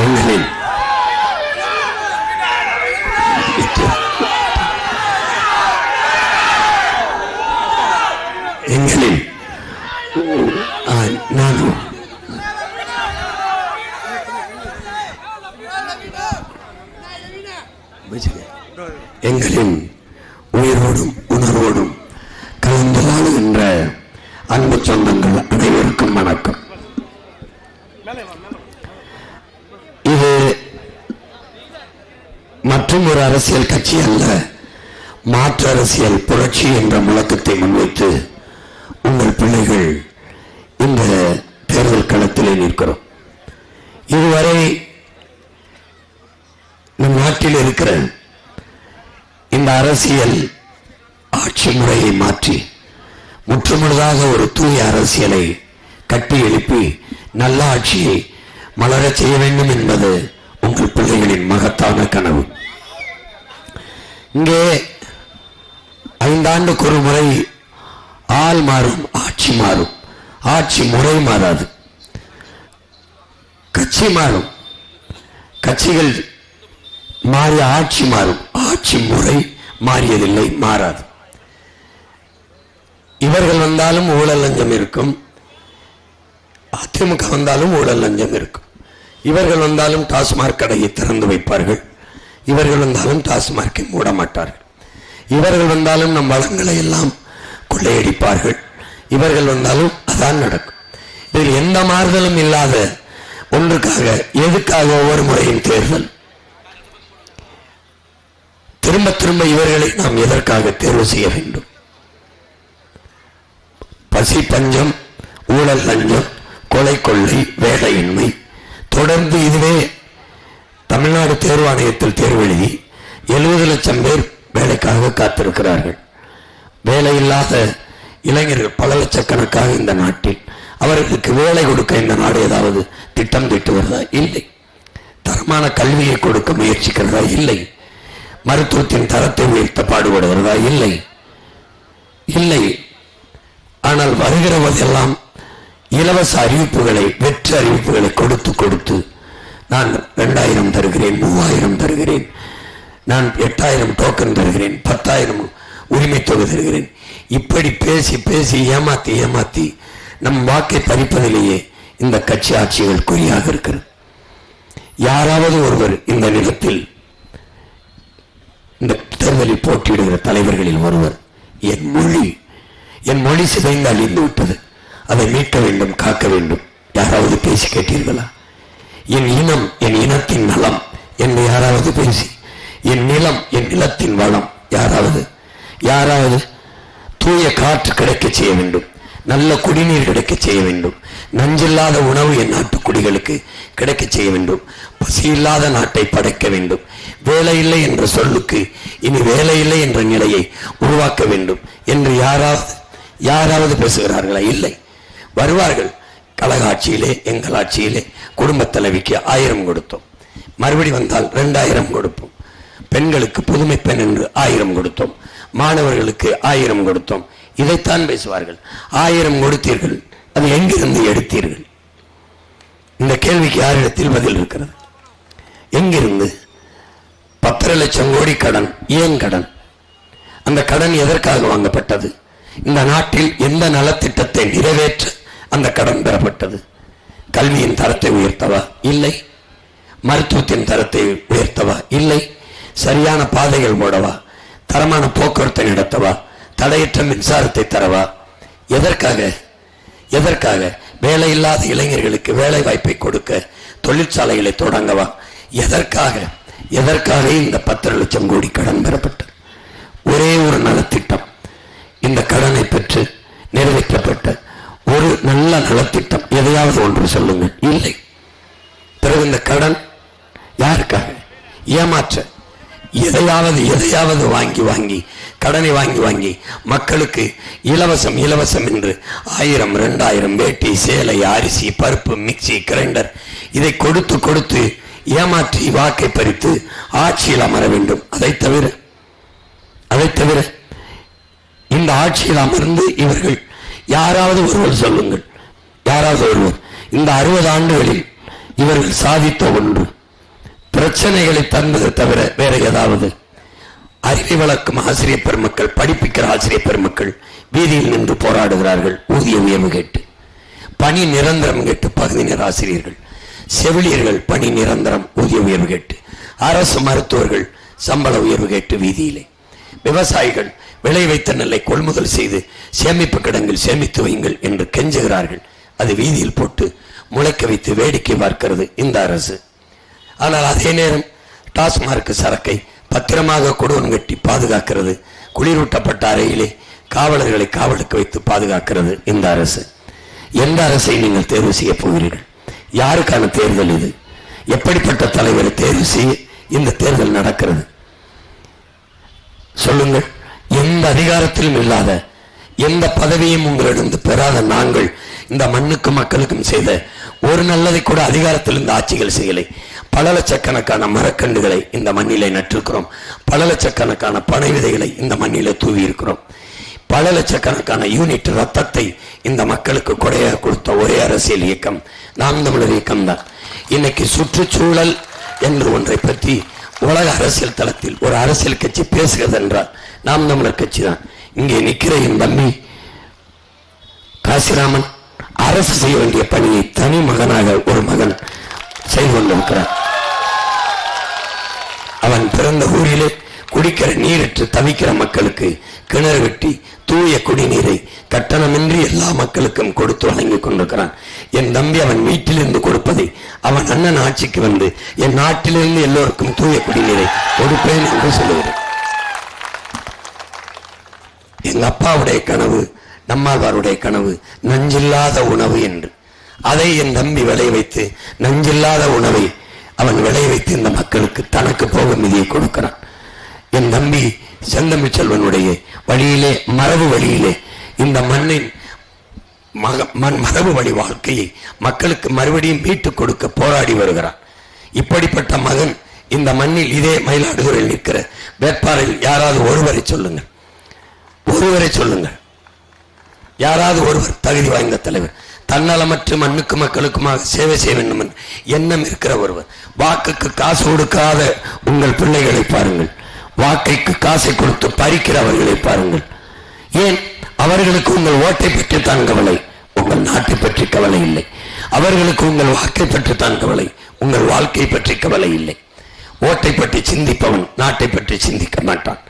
எங்களின் எங்களின் நான் எங்களின் உயிரோடும் உணர்வோடும் கலந்து வாழுகின்ற அன்பு சொந்தங்கள் அனைவருக்கும் வணக்கம். இது மற்றும் ஒரு அரசியல் கட்சி அல்ல, மாற்று அரசியல் புரட்சி என்ற முழக்கத்தை முன்வைத்து உங்கள் பிள்ளைகள் இந்த தேர்தல் களத்திலே நிற்கிறோம். இதுவரை நம் நாட்டில் இருக்கிற இந்த அரசியல் ஆட்சி முறையை மாற்றி முற்றுமுழுதாக ஒரு தூய அரசியலை கட்டி எழுப்பி நல்ல ஆட்சியை மலரச் செய்ய வேண்டும் என்பது உங்கள் பிள்ளைகளின் மகத்தான கனவு. இங்கே 5 ஆண்டுக்கு ஒரு முறை ஆள் மாறும், ஆட்சி மாறும். ஆட்சி முறை மாறாது, கட்சி மாறும். கட்சிகள் மாறி ஆட்சி மாறும், ஆட்சி முறை மாறியதில்லை, மாறாது. இவர்கள் வந்தாலும் ஊழல் லஞ்சம் இருக்கும், அதிமுக வந்தாலும் ஊழல் லஞ்சம் இருக்கும். இவர்கள் வந்தாலும் டாஸ்மாக் கடையை திறந்து வைப்பார்கள், இவர்கள் வந்தாலும் டாஸ்மார்க்கை மூட மாட்டார்கள். இவர்கள் வந்தாலும் நம் வளங்களை எல்லாம் கொள்ளையடிப்பார்கள், இவர்கள் வந்தாலும் அதான் நடக்கும். இதில் எந்த மாறுதலும் இல்லாத ஒன்றுக்காக எதுக்காக ஒவ்வொரு முறையும் தேர்தல்? திரும்ப திரும்ப இவர்களை நாம் எதற்காக தேர்வு செய்ய வேண்டும்? பசி பஞ்சம், ஊழல் லஞ்சம், கொலை கொள்ளை, வேலையின்மை, தொடர்ந்து இதுவே தமிழ்நாடு தேர்வு ஆணையத்தில் தேர்வு எழுதி 70 லட்சம் பேர் வேலைக்காக காத்திருக்கிறார்கள். வேலை இல்லாத இளைஞர்கள் பல லட்சக்கணக்காக இந்த நாட்டில். அவர்களுக்கு வேலை கொடுக்க இந்த நாடு ஏதாவது திட்டம் தீட்டுகிறதா? இல்லை. தரமான கல்வியை கொடுக்க முயற்சிக்கிறதா? இல்லை. மருத்துவத்தின் தரத்தை உயர்த்த பாடுபடுகிறதா? இல்லை, இல்லை. ஆனால் வருகிறவதெல்லாம் இலவச அறிவிப்புகளை, வெற்று அறிவிப்புகளை கொடுத்து கொடுத்து நான் 2000 தருகிறேன், 3000 தருகிறேன், நான் 8000 டோக்கன் தருகிறேன், 10,000 உரிமை தொகை தருகிறேன், இப்படி பேசி பேசி ஏமாத்தி ஏமாத்தி நம் வாக்கை பறிப்பதிலேயே இந்த கட்சி ஆட்சிகள் குறியாக இருக்கிறது. யாராவது ஒருவர் இந்த நிலத்தில் இந்த தேர்தலில் போட்டியிடுகிற தலைவர்களில் ஒருவர் என் மொழி சிதைந்து அழிந்து விட்டது, அதை மீட்க வேண்டும், காக்க வேண்டும், யாராவது பேசி கேட்டீர்களா? என் இனம், என் இனத்தின் நலம் என்று யாராவது பேசி, என் நிலம், என் நிலத்தின் வளம், யாராவது தூய காற்று கிடைக்க செய்ய வேண்டும், நல்ல குடிநீர் கிடைக்க செய்ய வேண்டும், நஞ்சில்லாத உணவு என் நாட்டு குடிகளுக்கு கிடைக்க செய்ய வேண்டும், பசி இல்லாத நாட்டை படைக்க வேண்டும், வேலை இல்லை என்ற சொல்லுக்கு இனி வேலை இல்லை என்ற நிலையை உருவாக்க வேண்டும் என்று யாராவது பேசுகிறார்களா? இல்லை. வருவார்கள். கழக ஆட்சியிலே, எங்கள் ஆட்சியிலே குடும்ப தலைவிக்கு 1000 கொடுத்தோம், மறுபடி வந்தால் 2000 கொடுப்போம், பெண்களுக்கு புதுமை பெண் என்று 1000 கொடுத்தோம், மாணவர்களுக்கு 1000 கொடுத்தோம். இதைத்தான் பேசுவார்கள். 1000 கொடுத்தீர்கள், அது எங்கிருந்து எடுத்தீர்கள்? இந்த கேள்விக்கு யாரிடத்தில் பதில் இருக்கிறது? எங்கிருந்து? 10 லட்சம் கோடி கடன். ஏன் கடன்? அந்த கடன் எதற்காக வாங்கப்பட்டது? இந்த நாட்டில் எந்த நலத்திட்டத்தை நிறைவேற்ற அந்த கடன் பெறப்பட்டது? கல்வியின் தரத்தை உயர்த்தவா? இல்லை. மருத்துவத்தின் தரத்தை உயர்த்தவா? இல்லை. சரியான பாதைகள் போடவா? தரமான போக்குவரத்தை நடத்தவா? தடையற்ற மின்சாரத்தை தரவா? எதற்காக? வேலை இல்லாத இளைஞர்களுக்கு வேலை வாய்ப்பை கொடுக்க தொழிற்சாலைகளை தொடங்கவா? எதற்காக இந்த 10 லட்சம் கோடி கடன் பெறப்பட்டது? ஒரே ஒரு நலத்திட்டம், இந்த கடனை பெற்று நிறைவேற்றப்பட்ட ஒரு நல்ல நலத்திட்டம் எதையாவது ஒன்று சொல்லுங்கள். இல்லை. பிறகு இந்த கடன் யாருக்காக? ஏமாற்ற. எதையாவது வாங்கி கடனை வாங்கி மக்களுக்கு இலவசம் என்று 1000, 2000 வேட்டி, சேலை, அரிசி, பருப்பு, மிக்சி, கிரைண்டர் இதை கொடுத்து ஏமாற்றி வாக்கை பறித்து ஆட்சியில் அமர வேண்டும். அதை தவிர இந்த ஆட்சியில் அமர்ந்து இவர்கள் யாராவது ஒருவர் சொல்லுங்கள், யாராவது ஒருவர் இந்த 60 ஆண்டுகளில் இவர்கள் சாதித்த ஒன்று பிரச்சனைகளை தந்தது தவிர வேற ஏதாவது? அறிவை வளர்க்கும் ஆசிரியர் பெருமக்கள், படிப்பிக்கிற ஆசிரியர் பெருமக்கள் வீதியில் நின்று போராடுகிறார்கள் ஊதிய உயர்வு கேட்டு, பணி நிரந்தரம் கேட்டு. பகுதி நேர ஆசிரியர்கள், செவிலியர்கள் பணி நிரந்தரம் ஊதிய உயர்வு கேட்டு, அரசு மருத்துவர்கள் சம்பள உயர்வு கேட்டு வீதியிலே, விவசாயிகள் விளை வைத்த நெல்லை கொள்முதல் செய்து சேமிப்பு கிடங்கில் சேமித்து வையுங்கள் என்று கெஞ்சுகிறார்கள். அது வீதியில் போட்டு முளைக்க வைத்து வேடிக்கை பார்க்கிறது இந்த அரசு. ஆனால் அதே நேரம் டாஸ்மார்க் சரக்கை பத்திரமாக குடோன் கட்டி பாதுகாக்கிறது. குளிரூட்டப்பட்ட அறையிலே காவலர்களை காவலுக்கு வைத்து பாதுகாக்கிறது இந்த அரசு. எந்த அரசை நீங்கள் தேர்வு செய்ய போகிறீர்கள்? யாருக்கான தேர்தல் இது? எப்படிப்பட்ட தலைவரை தேர்வு செய்ய இந்த தேர்தல் நடக்கிறது? சொல்லுங்கள். எந்த அதிகாரத்திலும் இல்லாத, எந்த பதவியும் உங்களிடம் பெறாத நாங்கள் இந்த மண்ணுக்கும் மக்களுக்கும் செய்த ஒரு நல்லதை கூட அதிகாரத்தில் இந்த ஆட்சிகள் செய்யலை. பல லட்சக்கணக்கான மரக்கண்டுகளை இந்த மண்ணிலே நட்டிருக்கிறோம். பல லட்சக்கணக்கான பனை விதைகளை இந்த மண்ணிலே தூவி இருக்கிறோம். பல லட்சக்கணக்கான யூனிட் ரத்தத்தை இந்த மக்களுக்கு கொடையாக கொடுத்த ஒரே அரசியல் இயக்கம் நாம் தமிழர் இயக்கம் தான். இன்னைக்கு சுற்றுச்சூழல் என்று ஒன்றை பற்றி உலக அரசியல் தளத்தில் ஒரு அரசியல் கட்சி பேசுகிறது என்றால் நாம் தமிழர் கட்சி தான். இங்கே நிற்கிற என் தம்பி காசிராமன் அரசு செய்ய வேண்டிய பணியை தனி மகனாக ஒரு மகன் செய்து கொண்டிருக்கிறார். அவன் பிறந்த ஊரிலே குடிக்கிற நீரற்று தவிக்கிற மக்களுக்கு கிணறு வெட்டி தூய குடிநீரை கட்டணமின்றி எல்லா மக்களுக்கும் கொடுத்து வழங்கி கொண்டிருக்கிறான். என் தம்பி அவன் வீட்டிலிருந்து கொடுப்பதை அவன் அண்ணன் ஆட்சிக்கு வந்து என் நாட்டிலிருந்து எல்லோருக்கும் தூய குடிநீரை கொடுப்பேன் என்று சொல்லுகிறேன். எங்க அப்பாவுடைய கனவு, நம்மாழ்வாருடைய கனவு நஞ்சில்லாத உணவு என்று. அதை என் தம்பி விளைய வைத்து நஞ்சில்லாத உணவை அவன் விளைய வைத்து இந்த மக்களுக்கு தனக்கு போக நிதியை கொடுக்கிறான். என் தம்பி செந்தமிழ் செல்வனுடைய வழியிலே, மரபு வழியிலே இந்த மண்ணின் மரபு வழி வாழ்க்கையை மக்களுக்கு மறுபடியும் மீட்டுக் கொடுக்க போராடி வருகிறான். இப்படிப்பட்ட மகன் இந்த மண்ணில் இதே மயிலாடுதுறையில் நிற்கிற வேட்பாளரில் யாராவது ஒருவரை சொல்லுங்கள், ஒருவரை சொல்லுங்கள். யாராவது ஒருவர் தகுதி வாய்ந்த தலைவர், தன்னலமற்ற மண்ணுக்கு மக்களுக்குமாக சேவை செய்ய வேண்டும் என்று எண்ணம் இருக்கிற ஒருவர். வாக்குக்கு காசு கொடுக்காத உங்கள் பிள்ளைகளை பாருங்கள், வாக்கைக்கு காசை கொடுத்து பறிக்கிறவர்களை பாருங்கள். ஏன்? அவர்களுக்கு உங்கள் ஓட்டை பற்றி தான் கவலை, உங்கள் நாட்டை பற்றி கவலை இல்லை. அவர்களுக்கு உங்கள் வாக்கை பற்றி தான் கவலை, உங்கள் வாழ்க்கை பற்றி கவலை இல்லை. ஓட்டை பற்றி சிந்திப்பவன் நாட்டை பற்றி சிந்திக்க மாட்டான்.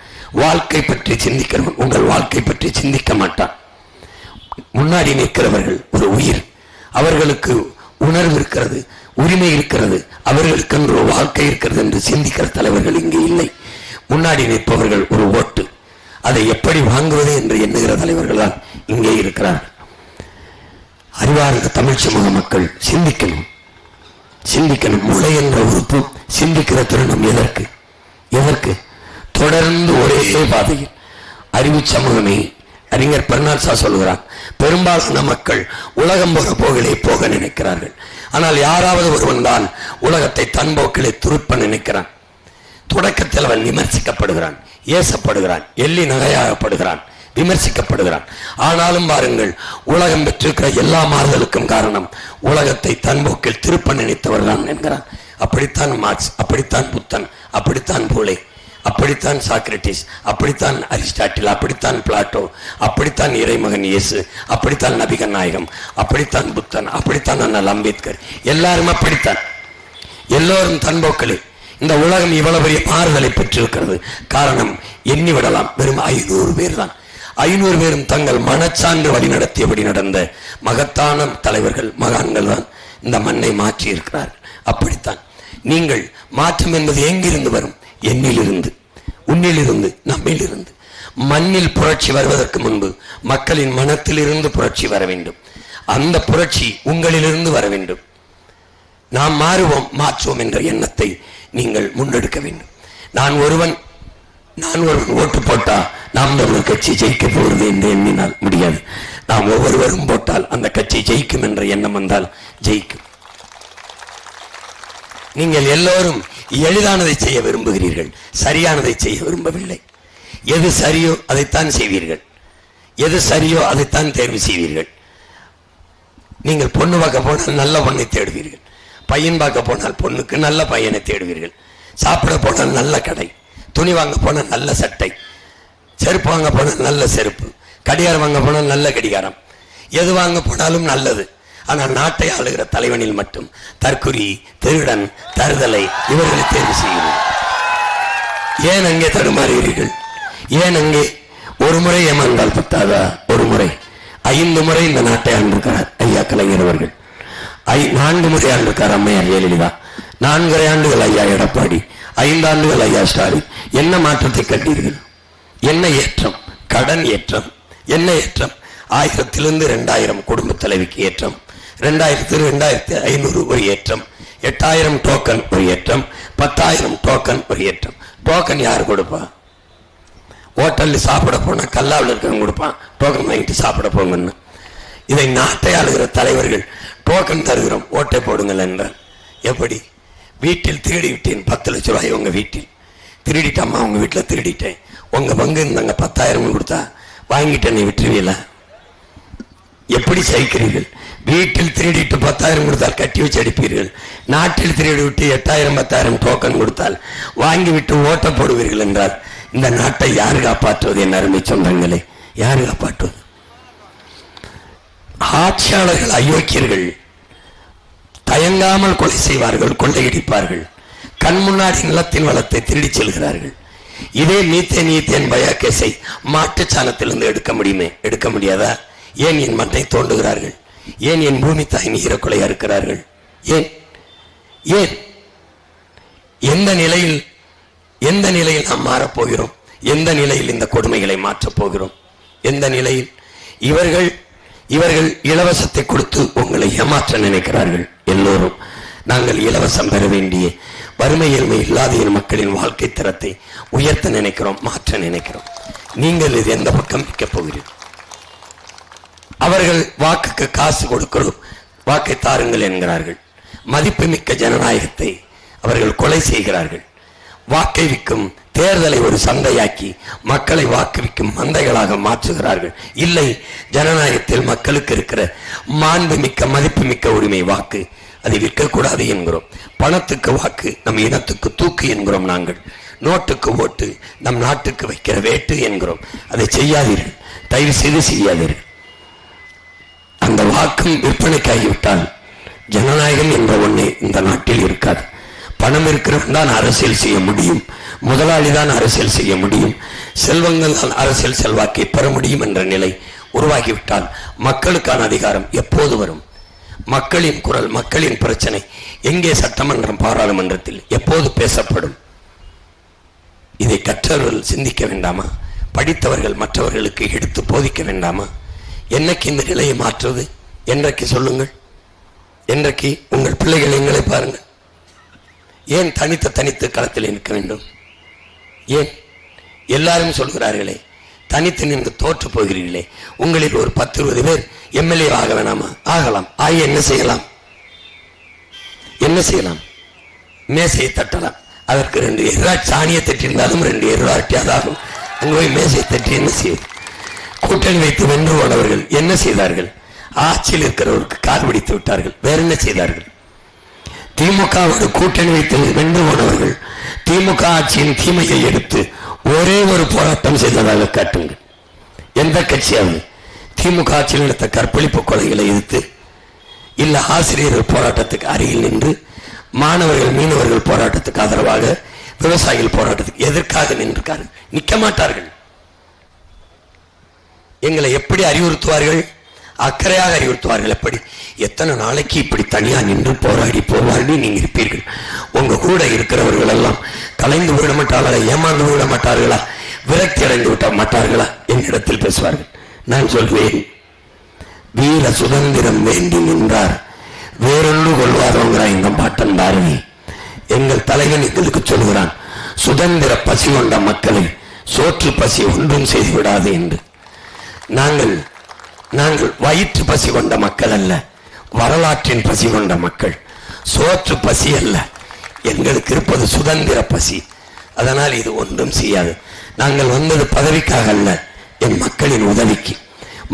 வாழ்க்கை பற்றி சிந்திக்கிறவன் உங்கள் வாழ்க்கை பற்றி சிந்திக்க மாட்டான். முன்னாடி நிற்கிறவர்கள் ஒரு உயிர், அவர்களுக்கு உணர்வு இருக்கிறது, உரிமை இருக்கிறது, அவர்களுக்கு ஒரு வாழ்க்கை இருக்கிறது என்று சிந்திக்கிற தலைவர்கள் இங்கே இல்லை. முன்னாடி நிற்பவர்கள் ஒரு ஓட்டு, அதை எப்படி வாங்குவது என்று எண்ணுகிற தலைவர்கள் தான் இங்கே இருக்கிறார்கள். அறிவார்ந்த தமிழ் சமூக மக்கள் சிந்திக்கணும், சிந்திக்கணும். மூளை என்ற உறுப்பு சிந்திக்கிற தருணம் எதற்கு? எதற்கு? தொடர்ந்து ஒரே பாதையில் அறிவு சமூகமே. அறிஞர் பெர்னாட்ஷா சொல்கிறார், பெரும்பாலான மக்கள் உலகம் போற போக்கிலே போக நினைக்கிறார்கள். ஆனால் யாராவது ஒருவன் தான் உலகத்தை தன் போக்கிலே துருப்ப நினைக்கிறான். தொடக்கத்தில் அவன் விமர்சிக்கப்படுகிறான், ஏசப்படுகிறான், எள்ளி நகையாகப்படுகிறான், விமர்சிக்கப்படுகிறான். ஆனாலும் பாருங்கள், உலகம் பெற்றிருக்கிற எல்லா மாறுதலுக்கும் காரணம் உலகத்தை தன் போக்கில் திருப்ப நினைத்தவர் தான் என்கிறான். அப்படித்தான் மார்க்ஸ், அப்படித்தான் புத்தன், அப்படித்தான் பூலே, அப்படித்தான் சாக்ரட்டிஸ், அப்படித்தான் அரிஸ்டாட்டில், அப்படித்தான் பிளாட்டோ, அப்படித்தான் இறைமகன் இயேசு, அப்படித்தான் நபிகள் நாயகம், அப்படித்தான் புத்தன், அப்படித்தான் அண்ணல் அம்பேத்கர். எல்லாரும் அப்படித்தான், எல்லோரும் தன்போக்களே. இந்த உலகம் இவ்வளவு பெரிய மாறுதலை பெற்றிருக்கிறது. காரணம் எண்ணி விடலாம், வெறும் 500 பேர் தான். 500 பேரும் தங்கள் மனச்சான்று வழிநடத்தியபடி நடந்த மகத்தான தலைவர்கள், மகான்கள் தான் இந்த மண்ணை மாற்றி இருக்கிறார்கள். அப்படித்தான் நீங்கள் மாற்றம் என்பது எங்கிருந்து வரும்? என்னிலிருந்து, உன்னிலிருந்து, நம்மிலிருந்து. மண்ணில் புரட்சி வருவதற்கு முன்பு மக்களின் மனத்திலிருந்து புரட்சி வர வேண்டும். அந்த புரட்சி உங்களிலிருந்து வர வேண்டும். நாம் மாறுவோம், மாற்றுவோம் என்ற எண்ணத்தை நீங்கள் முன்னெடுக்க வேண்டும். நான் ஒருவன் ஓட்டு போட்டா நாம் தமிழர் கட்சி ஜெயிக்க போகிறது என்று எண்ணினால் முடியாது. நாம் ஒவ்வொருவரும் போட்டால் அந்த கட்சி ஜெயிக்கும் என்ற எண்ணம் வந்தால் ஜெயிக்கும். நீங்கள் எல்லோரும் எளிதானதை செய்ய விரும்புகிறீர்கள், சரியானதை செய்ய விரும்பவில்லை. எது சரியோ அதைத்தான் செய்வீர்கள், எது சரியோ அதைத்தான் தேர்வு செய்வீர்கள். நீங்கள் பொண்ணு பார்க்க போனால் நல்ல பொண்ணை தேடுவீர்கள், பையன் பார்க்க போனால் பொண்ணுக்கு நல்ல பையனை தேடுவீர்கள். சாப்பிட போனால் நல்ல கடை, துணி வாங்க போனால் நல்ல சட்டை, செருப்பு வாங்க போனால் நல்ல செருப்பு, கடிகாரம் வாங்க போனால் நல்ல கடிகாரம், எது வாங்க போனாலும் நல்லது. ஆனால் நாட்டை ஆளுகிற தலைவனில் மட்டும் தற்குறி, திருடன், தருதலை இவர்களை தேர்வு செய்கிறீர்கள். ஏன் அங்கே தடுமாறுகிறீர்கள்? ஏன் அங்கே ஒரு முறை ஏமாந்தால் பத்தாதா? ஒரு முறை 5 முறை இந்த நாட்டை ஆண்டிருக்கிறார் ஐயா கலைஞர் அவர்கள். 4 முறை ஆண்டிருக்கார் அம்மையார் ஜெயலலிதா, 4 ஆண்டுகள் ஐயா எடப்பாடி, 5 ஆண்டுகள் ஐயா ஸ்டாலின். என்ன மாற்றத்தை கண்டீர்கள்? என்ன ஏற்றம்? கடன் ஏற்றம். என்ன ஏற்றம்? 1000 2000 குடும்ப தலைவிக்கு ஏற்றம், 2500 ஒரு ஏற்றம், 8000 டோக்கன் ஒரு ஏற்றம், 10,000 டோக்கன் ஒரு ஏற்றம். டோக்கன் யார் கொடுப்பா? ஹோட்டலில் சாப்பிட போனா கல்லாவில் இருக்கவங்க கொடுப்பான், டோக்கன் வாங்கிட்டு சாப்பிட போங்கன்னு. இதை நாட்டை ஆளுகிற தலைவர்கள் டோக்கன் தருகிறோம், ஓட்டை போடுங்கள் என்றால் எப்படி? வீட்டில் திருடி விட்டேன் 10 லட்சம் ரூபாய், உங்க வீட்டில் திருடிட்டம்மா, உங்க வீட்டில் திருடிட்டேன், உங்க பங்கு இருந்தாங்க 10,000 கொடுத்தா வாங்கிட்டேன், நீ விட்டுருவீல? எப்படி சகிக்கிறீர்கள்? வீட்டில் திருடிட்டு 10,000 கொடுத்தால் கட்டி வச்சு அடிப்பீர்கள். நாட்டில் திருடி விட்டு 8,000 10,000 டோக்கன் கொடுத்தால் வாங்கி விட்டு ஓட்ட போடுவீர்கள் என்றால் இந்த நாட்டை யாரு காப்பாற்றுவது? என் அருமை சொந்தங்களே, யாரு காப்பாற்றுவது? ஆட்சியாளர்கள் அயோக்கியர்கள், தயங்காமல் கொலை செய்வார்கள், கொள்ளையடிப்பார்கள், கண் முன்னாடி நிலத்தின் வளத்தை திருடி செல்கிறார்கள். இதே மீத்தேன் பயாக்கேசை மாட்டுச்சாணத்திலிருந்து எடுக்க முடியுமே, எடுக்க முடியாதா? ஏன் என் மண்ணை தோண்டுகிறார்கள்? ஏன் என் பூமி தாயின் ஈரக்கொலையா இருக்கிறார்கள்? ஏன் ஏன் எந்த நிலையில் நாம் மாறப்போகிறோம்? எந்த நிலையில் இந்த கொடுமைகளை மாற்றப் போகிறோம்? எந்த நிலையில்? இவர்கள் இலவசத்தை கொடுத்து உங்களை ஏமாற்ற நினைக்கிறார்கள். எல்லோரும் நாங்கள் இலவசம் பெற வேண்டிய வறுமை ஏழ்மை இல்லாத மக்களின் வாழ்க்கை தரத்தை உயர்த்த நினைக்கிறோம், மாற்ற நினைக்கிறோம். நீங்கள் இது எந்த பக்கம் நிற்க போகிறீர்கள்? அவர்கள் வாக்குக்கு காசு கொடுக்கிறோம், வாக்கை தாருங்கள் என்கிறார்கள். மதிப்புமிக்க ஜனநாயகத்தை அவர்கள் கொலை செய்கிறார்கள். வாக்கை விற்கும் தேர்தலை ஒரு சந்தையாக்கி மக்களை வாக்குவிக்கும் மந்தைகளாக மாற்றுகிறார்கள். இல்லை, ஜனநாயகத்தில் மக்களுக்கு இருக்கிற மாண்புமிக்க மதிப்புமிக்க உரிமை வாக்கு, அதை விற்கக்கூடாது என்கிறோம். பணத்துக்கு வாக்கு, நம் இனத்துக்கு தூக்கு என்கிறோம். நாங்கள் நோட்டுக்கு ஓட்டு, நம் நாட்டுக்கு வைக்கிற வேட்டு என்கிறோம். அதை செய்யாதீர்கள், தயவு செய்து செய்யாதீர்கள். அந்த வாக்கும் விற்பனைக்காகிவிட்டால் ஜனநாயகம் என்ற ஒண்ணே இந்த நாட்டில் இருக்காது. பணம் இருக்கிறவன் தான் அரசியல் செய்ய முடியும், முதலாளி தான் அரசியல் செய்ய முடியும், செல்வங்கள் தான் அரசியல் செல்வாக்கை பெற முடியும் என்ற நிலை உருவாகிவிட்டால் மக்களுக்கான அதிகாரம் எப்போது வரும்? மக்களின் குரல், மக்களின் பிரச்சனை எங்கே சட்டமன்றம் பாராளுமன்றத்தில் எப்போது பேசப்படும்? இதை கற்றவர்கள் சிந்திக்க வேண்டாமா? படித்தவர்கள் மற்றவர்களுக்கு எடுத்து போதிக்க வேண்டாமா? என்னைக்கு இந்த நிலையை மாற்றுவது? என்றைக்கு சொல்லுங்கள்? என்றைக்கு? உங்கள் பிள்ளைகள் எங்களை பாருங்கள். ஏன் தனித்து களத்தில் நிற்க வேண்டும்? ஏன் எல்லாரும் சொல்கிறார்களே தனித்து நின்று தோற்று போகிறீர்களே? உங்களில் ஒரு 10-20 பேர் எம்எல்ஏ ஆக வேணாமா? ஆகலாம். ஆகி என்ன செய்யலாம்? என்ன செய்யலாம்? மேசையை தட்டலாம். அதற்கு 2 எருவா சாணியை தட்டியிருந்தாலும் 2 எருவாட்டியாதாகும். அங்கு போய் மேசையை தட்டி என்ன செய்வது? கூட்டணி வைத்து வென்று போனவர்கள் என்ன செய்தார்கள்? ஆட்சியில் இருக்கிறவருக்கு கால் பிடித்து விட்டார்கள். வேற என்ன செய்தார்கள்? திமுகவோடு கூட்டணி வைத்து வென்று போனவர்கள் திமுக ஆட்சியின் தீமையை எடுத்து ஒரே ஒரு போராட்டம் செய்ததாக காட்டுங்கள். எந்த கட்சியாவது திமுக ஆட்சியில் எடுத்த கற்பழிப்பு கொலைகளை எதிர்த்து, இல்ல ஆசிரியர்கள் போராட்டத்துக்கு அருகில் நின்று, மாணவர்கள் மீனவர்கள் போராட்டத்துக்கு ஆதரவாக, விவசாயிகள் போராட்டத்துக்கு எதற்காக நின்றிருக்கார்கள்? நிற்க மாட்டார்கள். எங்களை எப்படி அறிவுறுத்துவார்கள்? அக்கறையாக அறிவுறுத்துவார்கள். எப்படி? எத்தனை நாளைக்கு இப்படி தனியா நின்று போராடி போவார்கள் நீங்க இருப்பீர்கள்? உங்க கூட இருக்கிறவர்கள் எல்லாம் கலைந்து விட மாட்டார்களா? ஏமாந்து விட மாட்டார்களா? விரக்தி அடைந்து விட மாட்டார்களா? என்னிடத்தில் பேசுவார்கள். நான் சொல்வேன், வீர சுதந்திரம் வேண்டி நின்றார் வேறொன்று கொள்வாரோங்கிறான் இந்த பாட்டன் பாரதி. எங்கள் தலைவன் எங்களுக்கு சொல்கிறான், சுதந்திர பசி கொண்ட மக்களை சோற்று பசி ஒன்றும் செய்து விடாது என்று. நாங்கள் வயிற்று பசி கொண்ட மக்கள் அல்ல, வரலாற்றின் பசி கொண்ட மக்கள். சோற்று பசி அல்ல, எங்களுக்கு இருப்பது சுதந்திர பசி. அதனால் இது ஒன்றும் செய்யாது. நாங்கள் வந்தது பதவிக்காக அல்ல, என் மக்களின் உதவிக்கு.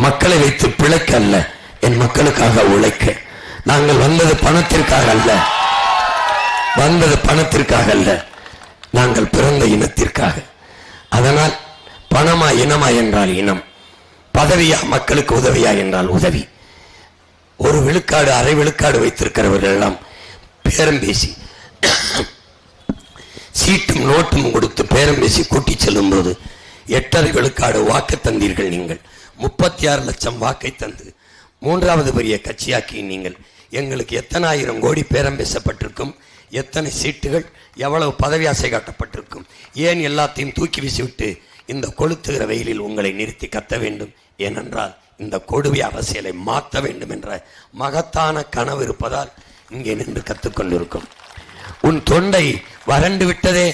மக்களை வைத்து பிழைக்க அல்ல, என் மக்களுக்காக உழைக்க. நாங்கள் வந்தது பணத்திற்காக அல்ல, வந்தது பணத்திற்காக அல்ல, நாங்கள் பிறந்த இனத்திற்காக. அதனால் பணமா இனமா என்றால் இனம், பதவியா மக்களுக்கு உதவியா என்றால் உதவி. ஒரு விழுக்காடு அரை விழுக்காடு வைத்திருக்கிறவர்கள் எல்லாம் பேரம் பேசி சீட்டும் நோட்டும் கொடுத்து பேரம் பேசி கூட்டி செல்லும் போது 8.5 விழுக்காடு வாக்கு தந்தீர்கள். நீங்கள் 36 லட்சம் வாக்கை தந்து 3வது பெரிய கட்சியாக்கி நீங்கள். எங்களுக்கு எத்தனை ஆயிரம் கோடி பேரம் பேசப்பட்டிருக்கும், எத்தனை சீட்டுகள், எவ்வளவு பதவி ஆசை காட்டப்பட்டிருக்கும். ஏன் எல்லாத்தையும் தூக்கி வீசிவிட்டு இந்த கொளுத்துகிற வெயிலில் உங்களை நிறுத்தி கத்த வேண்டும்? ஏனென்றால் இந்த கொடுமை அரசியலை மாற்ற வேண்டும் என்ற மகத்தான கனவு இருப்பதால் இங்கே நின்று கத்துக்கொண்டிருக்கும். உன் தொண்டை வறண்டு விட்டதே,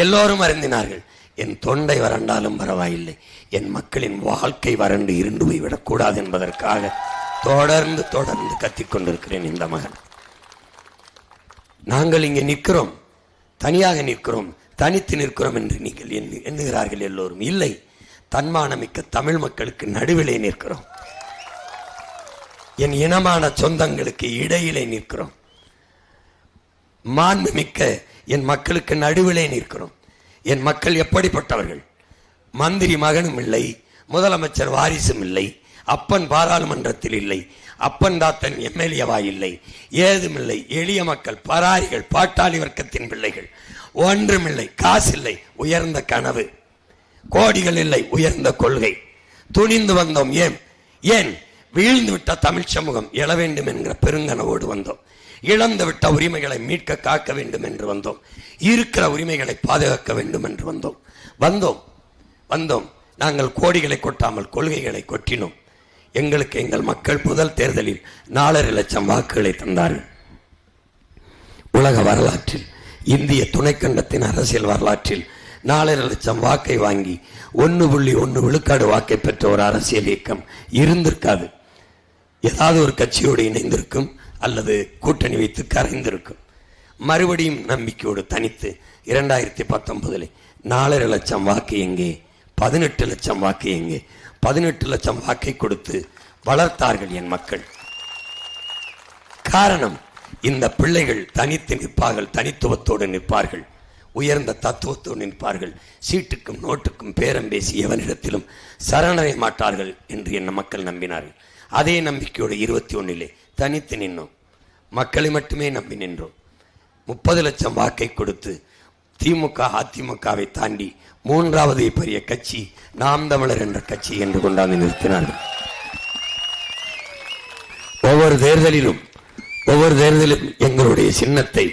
எல்லோரும் அறிந்தினார்கள். என் தொண்டை வறண்டாலும் பரவாயில்லை, என் மக்களின் வாழ்க்கை வறண்டு இருண்டு போய்விடக் கூடாது என்பதற்காக தொடர்ந்து தொடர்ந்து கத்திக்கொண்டிருக்கிறேன். இந்த மகன் நாங்கள் இங்கே நிற்கிறோம், தனியாக நிற்கிறோம், தனித்து நிற்கிறோம் என்று நீங்கள் எண்ணுகிறார்கள் எல்லோரும். இல்லை, தன்மானமிக்க தமிழ் மக்களுக்கு நடுவிலே நிற்கிறோம். என் இனமான சொந்தங்களுக்கு இடையிலே நிற்கிறோம். மாண்புமிக்க என் மக்களுக்கு நடுவிலே நிற்கிறோம். என் மக்கள் எப்படிப்பட்டவர்கள்? மந்திரி மகனும் இல்லை, முதலமைச்சர் வாரிசும் இல்லை, அப்பன் பாராளுமன்றத்தில் இல்லை, அப்பன் தாத்தன் எம்எல்ஏவா இல்லை, ஏதுமில்லை. எளிய மக்கள், பராரிகள், பாட்டாளி வர்க்கத்தின் பிள்ளைகள். ஒன்றுமில்லை, காசு இல்லை, உயர்ந்த கனவு. கோடிகள் இல்லை, உயர்ந்த கொள்கை. துணிந்து வந்தோம். ஏன் வீழ்ந்து விட்ட தமிழ் சமூகம் எழ வேண்டும் என்கிற பெருங்கனவோடு வந்தோம். இழந்து விட்ட உரிமைகளை மீட்க காக்க வேண்டும் என்று வந்தோம். இருக்கிற உரிமைகளை பாதுகாக்க வேண்டும் என்று வந்தோம். நாங்கள் கோடிகளை கொட்டாமல் கொள்கைகளை கொட்டினோம். எங்களுக்கு எங்கள் மக்கள் முதல் தேர்தலில் 4.5 லட்சம் வாக்குகளை தந்தார்கள். உலக வரலாற்றில், இந்திய துணைக்கண்டத்தின் அரசியல் வரலாற்றில் 4.5 லட்சம் வாக்கை வாங்கி 1.1 விழுக்காடு வாக்கை பெற்ற ஒரு அரசியல் இயக்கம் இருந்திருக்காது. ஏதாவது ஒரு கட்சியோடு இணைந்திருக்கும் அல்லது கூட்டணி வைத்து கரைந்திருக்கும். மறுபடியும் நம்பிக்கையோடு தனித்து 2019 4.5 லட்சம் வாக்கு எங்கே? 18 லட்சம் வாக்கு எங்கே? 18 லட்சம் வாக்கை கொடுத்து வளர்த்தார்கள் என் மக்கள். காரணம், இந்த பிள்ளைகள் தனித்து நிற்பார்கள், தனித்துவத்தோடு நிற்பார்கள், உயர்ந்த தத்துவத்தோடு நிற்பார்கள். சீட்டுக்கும் நோட்டுக்கும் பேரம் பேசி எவனிடத்திலும் சரணடைய மாட்டார்கள் என்று என் மக்கள் நம்பினார்கள். அதே நம்பிக்கையோடு 21 தனித்து நின்றோம். மக்களை மட்டுமே நம்பி நின்றோம். 30 லட்சம் வாக்கை கொடுத்து திமுக அதிமுகவை தாண்டி 3வது பெரிய கட்சி நாம் தமிழர் என்ற கட்சி என்று கொண்டாந்து நிறுத்தினார்கள். ஒவ்வொரு தேர்தலிலும் எங்களுடைய சின்னத்தை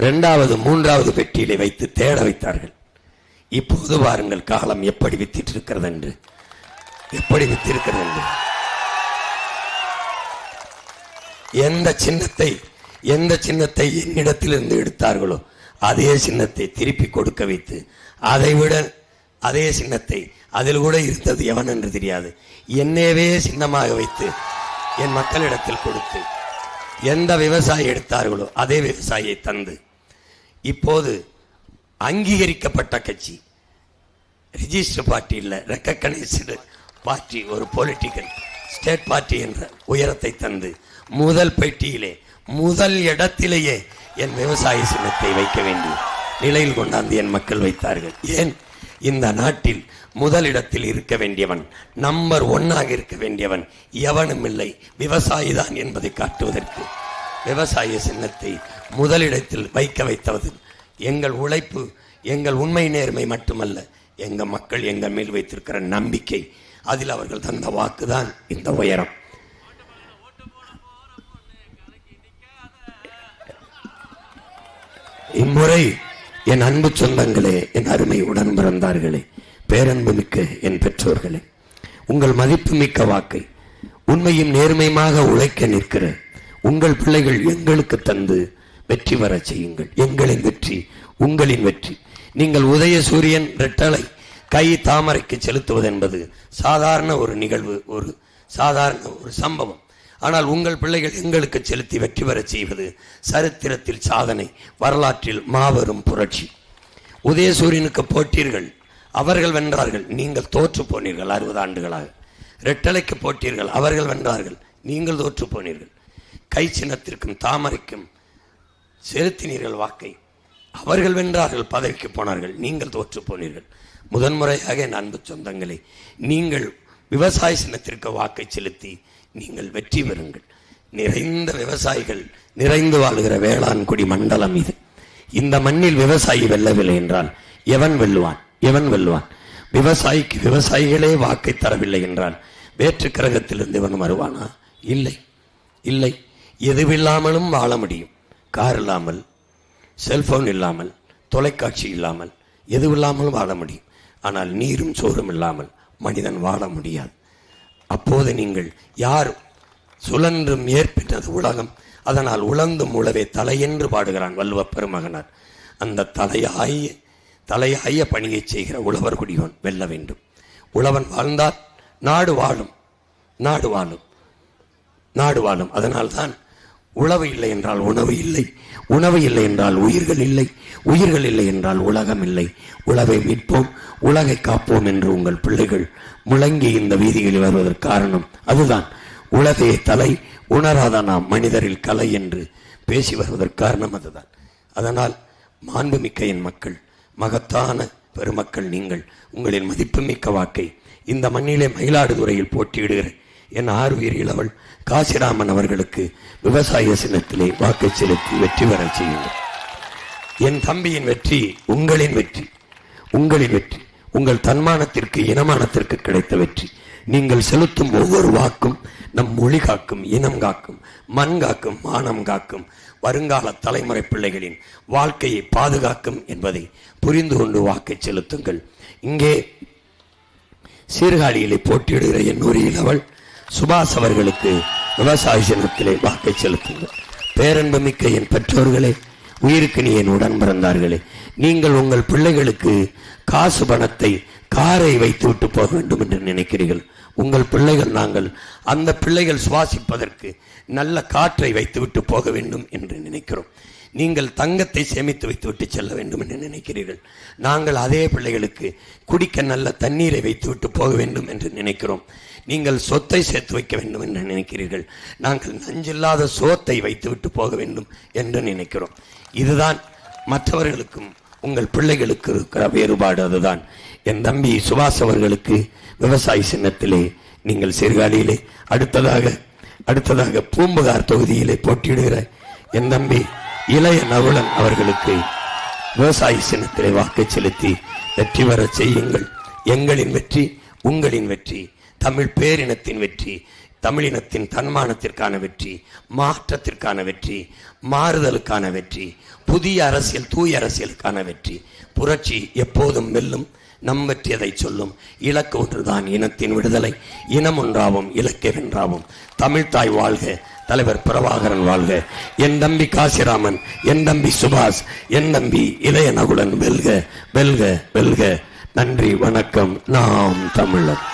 2வது 3வது பெட்டியிலே வைத்து தேட வைத்தார்கள். இப்போது பாருங்கள் காலம் எப்படி வித்திட்டிருக்கிறது என்று. எந்த சின்னத்தை என்னிடத்திலிருந்து எடுத்தார்களோ அதே சின்னத்தை திருப்பி கொடுக்க வைத்து, அதைவிட அதே சின்னத்தை, அதில் கூட இருந்தது எவன் என்று தெரியாது, என்னையவே சின்னமாக வைத்து என் மக்களிடத்தில் கொடுத்து, எந்த விவசாயி எடுத்தார்களோ அதே விவசாயியை தந்து, இப்போது அங்கீகரிக்கப்பட்ட கட்சி, ரிஜிஸ்டர் பார்ட்டி இல்லை, ரெக்கக்னைஸ்டு பார்ட்டி, ஒரு பொலிட்டிக்கல் ஸ்டேட் பார்ட்டி என்ற உயரத்தை தந்து முதல் பெட்டியிலே முதல் இடத்திலேயே என் விவசாய சின்னத்தை வைக்க வேண்டிய நிலையில் கொண்டாந்து என் மக்கள் வைத்தார்கள். ஏன்? இந்த நாட்டில் முதலிடத்தில் இருக்க வேண்டியவன், நம்பர் 1 இருக்க வேண்டியவன் எவனும் இல்லை, விவசாயிதான் என்பதை காட்டுவதற்கு விவசாய சின்னத்தை முதலிடத்தில் வைக்க வைத்தது எங்கள் உழைப்பு, எங்கள் உண்மை நேர்மை மட்டுமல்ல, எங்கள் மக்கள் எங்கள் மேல் வைத்திருக்கிற நம்பிக்கை. அதில் அவர்கள் தந்த வாக்குதான் இந்த உயரம். இம்முறை என் அன்பு சொந்தங்களே, என் அருமை உடன் பிறந்தார்களே, பேரன்பு மிக்க என் பெற்றோர்களே, உங்கள் மதிப்பு மிக்க வாக்கை உண்மையும் நேர்மையுமாக உழைக்க நிற்கிற உங்கள் பிள்ளைகள் எங்களுக்கு தந்து வெற்றி வர செய்யுங்கள். எங்களின் வெற்றி உங்களின் வெற்றி. நீங்கள் உதய சூரியன் ரெட்டலை கை தாமரைக்கு செலுத்துவது என்பது சாதாரண ஒரு நிகழ்வு, ஒரு சாதாரண ஒரு சம்பவம். ஆனால் உங்கள் பிள்ளைகள் எங்களுக்கு செலுத்தி வெற்றி பெற செய்வது சரித்திரத்தில் சாதனை, வரலாற்றில் மாபெரும் புரட்சி. உதயசூரியனுக்கு போட்டீர்கள், அவர்கள் வென்றார்கள், நீங்கள் தோற்று போனீர்கள். 60 ஆண்டுகளாக ரெட்டலைக்கு போட்டீர்கள், அவர்கள் வென்றார்கள், நீங்கள் தோற்று போனீர்கள். கை சின்னத்திற்கும் தாமரைக்கும் செலுத்தினீர்கள் வாக்கை. அவர்கள் வென்றார்கள், பதவிக்கு போனார்கள், நீங்கள் தோற்று போனீர்கள். முதன்முறையாக என் அன்பு சொந்தங்களே, நீங்கள் விவசாய சின்னத்திற்கு வாக்கை செலுத்தி நீங்கள் வெற்றி பெறுங்கள். நிறைந்த விவசாயிகள் நிறைந்து வாழ்கிற வேளாண் குடி மண்டலம் இது. இந்த மண்ணில் விவசாயி வெல்லவில்லை என்றால் எவன் வெல்லுவான்? எவன் வெல்லுவான்? விவசாயிக்கு விவசாயிகளே வாக்கை தரவில்லை என்றால் வேற்று கிரகத்திலிருந்து இவன் வருவானா? இல்லை, இல்லை. எதுவில்லாமலும் வாழ முடியும். கார் இல்லாமல், செல்போன் இல்லாமல், தொலைக்காட்சி இல்லாமல், எதுவில்லாமலும் வாழ முடியும். ஆனால் நீரும் சோறும் இல்லாமல் மனிதன் வாழ முடியாது. அப்போது நீங்கள் யாரும் சுழன்றும் ஏற்பினது உலகம், அதனால் உழந்தும் உழவே தலை என்று பாடுகிறான் வள்ளுவ பெருமகனார். அந்த தலையாய பணியை செய்கிற உழவர் குடியோன் வெல்ல வேண்டும். உழவன் வாழ்ந்தால் நாடு வாழும், நாடு வாழும், நாடு வாழும். அதனால்தான் உழவு இல்லை என்றால் உணவு இல்லை, உணவு இல்லை என்றால் உயிர்கள் இல்லை, உயிர்கள் இல்லை என்றால் உலகம் இல்லை. உழவை மீட்போம், உலகை காப்போம் என்று உங்கள் பிள்ளைகள் முழங்கி இந்த வீதிகளில் வருவதற்கு காரணம் அதுதான். உலகே தலை, உணராத நாம் மனிதரில் கலை என்று பேசி வருவதற்கு காரணம் அதுதான். அதனால் மாண்புமிக்க என் மக்கள், மகத்தான பெருமக்கள், நீங்கள் உங்களின் மதிப்புமிக்க வாக்கை இந்த மண்ணிலே மயிலாடுதுறையில் போட்டியிடுகிற என் ஆறுயிர் இளவல் காசிராமன் அவர்களுக்கு விவசாய சின்னத்திலே வாக்கை செலுத்தி வெற்றி பெற செய்யுங்கள். என் தம்பியின் வெற்றி உங்களின் வெற்றி, உங்களின் வெற்றி, உங்கள் தன்மானத்திற்கு இனமானத்திற்கு கிடைத்த வெற்றி. நீங்கள் செலுத்தும் ஒவ்வொரு வாக்கும் நம் மொழி காக்கும், இனம் காக்கும், மண் காக்கும், மானம் காக்கும், வருங்கால தலைமுறை பிள்ளைகளின் வாழ்க்கையை பாதுகாக்கும் என்பதை புரிந்து கொண்டு வாக்கை செலுத்துங்கள். இங்கே சீர்காழியிலே போட்டியிடுகிற என் இளவல் சுபாஷ் அவர்களுக்கு விவசாய சின்னத்திலே வாக்கை செலுத்துங்கள். பேரன்பு மிக்க என் பெற்றோர்களே, உயிருக்கு நீ என் உடன் பிறந்தார்களே, நீங்கள் உங்கள் பிள்ளைகளுக்கு காசு பணத்தை, காரை வைத்து விட்டு போக வேண்டும் என்று நினைக்கிறீர்கள். உங்கள் பிள்ளைகள், நாங்கள் அந்த பிள்ளைகள் சுவாசிப்பதற்கு நல்ல காற்றை வைத்துவிட்டு போக வேண்டும் என்று நினைக்கிறோம். நீங்கள் தங்கத்தை சேமித்து வைத்துவிட்டு செல்ல வேண்டும் என்று நினைக்கிறீர்கள். நாங்கள் அதே பிள்ளைகளுக்கு குடிக்க நல்ல தண்ணீரை வைத்துவிட்டு போக வேண்டும் என்று நினைக்கிறோம். நீங்கள் சொத்தை சேர்த்து வைக்க வேண்டும் என்று நினைக்கிறீர்கள். நாங்கள் நஞ்சில்லாத சோத்தை வைத்துவிட்டு போக வேண்டும் என்று நினைக்கிறோம். இதுதான் மற்றவர்களுக்கும் உங்கள் பிள்ளைகளுக்கு இருக்கிற வேறுபாடு. அதுதான் என் தம்பி சுபாஷ் அவர்களுக்கு விவசாய சின்னத்திலே நீங்கள் சீர்காழியிலே, அடுத்ததாக பூம்புகார் தொகுதியிலே போட்டியிடுகிற என் தம்பி இளைய நகுலன் அவர்களுக்கு விவசாய சின்னத்திலே வாக்கு செலுத்தி வெற்றி பெற செய்யுங்கள். எங்களின் வெற்றி உங்களின் வெற்றி, தமிழ் பேரினத்தின் வெற்றி, தமிழினத்தின் தன்மானத்திற்கான வெற்றி, மாற்றத்திற்கான வெற்றி, மாறுதலுக்கான வெற்றி, புதிய அரசியல், தூய அரசியலுக்கான வெற்றி. புரட்சி எப்போதும் வெல்லும், நம் வெற்றியதை சொல்லும். இலக்கு ஒன்றுதான், இனத்தின் விடுதலை. இனம் ஒன்றாவும் இலக்கை வென்றாவும். தமிழ்தாய் வாழ்க, தலைவர் பிரபாகரன் வாழ்க. என் தம்பி காசிராமன், என் தம்பி சுபாஷ், என் தம்பி இளைய நகுலன் வெல்க, வெல்க, வெல்க. நன்றி, வணக்கம். நாம் தமிழர்.